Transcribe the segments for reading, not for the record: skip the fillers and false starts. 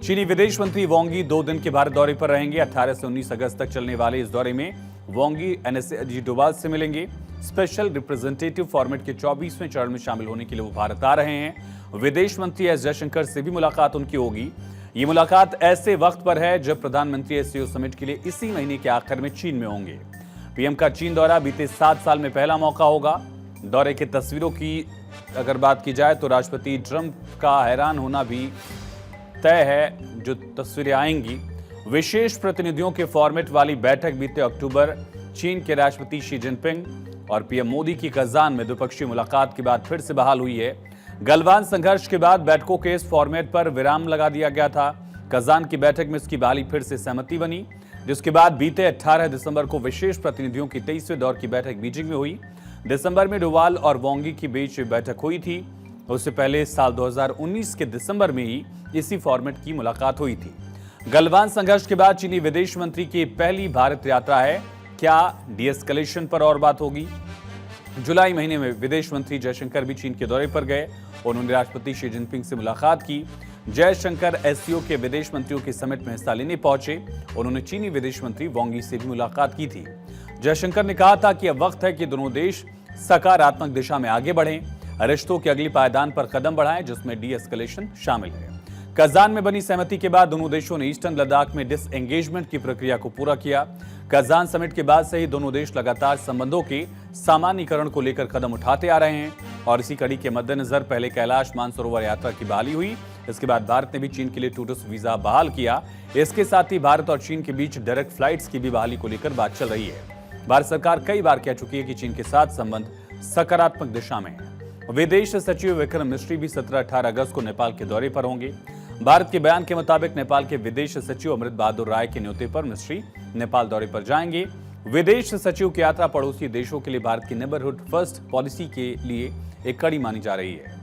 चीनी विदेश मंत्री वांग यी 2 दिन के भारत दौरे पर रहेंगे। 18 से 19 अगस्त तक चलने वाले इस दौरे में वांग यी एनएसए अजीत डोभाल से मिलेंगे। स्पेशल रिप्रेजेंटेटिव फॉर्मेट के 24वें चरण में शामिल होने के लिए वो भारत आ रहे हैं। विदेश मंत्री एस जयशंकर से भी मुलाकात उनकी होगी। ये मुलाकात ऐसे वक्त पर है जब प्रधानमंत्री एससीओ समिट के लिए इसी महीने के आखिर में चीन में होंगे। पीएम का चीन दौरा बीते 7 साल में पहला मौका होगा। दौरे की तस्वीरों की अगर बात की जाए तो राष्ट्रपति ट्रंप का हैरान होना भी तय है। जो तस्वीरें आएंगी, विशेष प्रतिनिधियों के फॉर्मेट वाली बैठक बीते अक्टूबर चीन के राष्ट्रपति शी जिनपिंग और पीएम मोदी की कजान में द्विपक्षीय मुलाकात के बाद फिर से बहाल हुई है। गलवान संघर्ष के बाद बैठकों के इस फॉर्मेट पर विराम लगा दिया गया था। कजान की बैठक में इसकी बहाली फिर से सहमति बनी, जिसके बाद बीते 18 दिसंबर को विशेष प्रतिनिधियों की 23वें दौर की बैठक बीजिंग में हुई। दिसंबर में डोभाल और वांग यी की बीच बैठक हुई थी। उससे पहले साल 2019 के दिसंबर में ही इसी फॉर्मेट की मुलाकात हुई थी। गलवान संघर्ष के बाद चीनी विदेश मंत्री की पहली भारत यात्रा है। क्या डीएस्केलेशन पर और बात होगी? जुलाई महीने में विदेश मंत्री जयशंकर भी चीन के दौरे पर गए। उन्होंने राष्ट्रपति शी जिनपिंग से मुलाकात की। जयशंकर एससीओ के विदेश मंत्रियों के समिट में हिस्सा लेने पहुंचे। उन्होंने चीनी विदेश मंत्री वांग यी से भी मुलाकात की थी। जयशंकर ने कहा था कि अब वक्त है कि दोनों देश सकारात्मक दिशा में आगे बढ़ें, रिश्तों के अगली पायदान पर कदम बढ़ाएं, जिसमें डीएस्केलेशन शामिल है। कजान में बनी सहमति के बाद दोनों देशों ने ईस्टर्न लद्दाख में डिसएंगेजमेंट की प्रक्रिया को पूरा किया। कजान समिट के बाद से ही दोनों देश लगातार संबंधों के सामान्यीकरण को लेकर कदम उठाते आ रहे हैं और इसी कड़ी के मद्देनजर पहले कैलाश मानसरोवर यात्रा की बहाली हुई। इसके बाद भारत ने भी चीन के लिए टूरिस्ट वीजा बहाल किया। इसके साथ ही भारत और चीन के बीच डायरेक्ट फ्लाइट्स की भी बहाली को लेकर बात चल रही है। भारत सरकार कई बार कह चुकी है कि चीन के साथ संबंध सकारात्मक दिशा में है। विदेश सचिव विक्रम मिश्री भी 17-18 अगस्त को नेपाल के दौरे पर होंगे। भारत के बयान के मुताबिक नेपाल के विदेश सचिव अमृत बहादुर राय के न्योते पर मिश्री नेपाल दौरे पर जाएंगे। विदेश सचिव की यात्रा पड़ोसी देशों के लिए भारत की नेबरहुड फर्स्ट पॉलिसी के लिए एक कड़ी मानी जा रही है।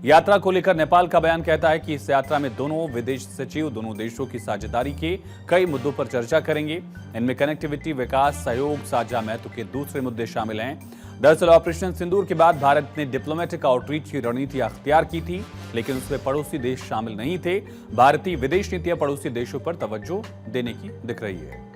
यात्रा को लेकर नेपाल का बयान कहता है कि इस यात्रा में दोनों विदेश सचिव दोनों देशों की साझेदारी के कई मुद्दों पर चर्चा करेंगे। इनमें कनेक्टिविटी, विकास, सहयोग, साझा महत्व के दूसरे मुद्दे शामिल हैं। दरअसल ऑपरेशन सिंदूर के बाद भारत ने डिप्लोमेटिक आउटरीच की रणनीति अख्तियार की थी, लेकिन उसमें पड़ोसी देश शामिल नहीं थे। भारतीय विदेश नीतियां पड़ोसी देशों पर तवज्जो देने की दिख रही है।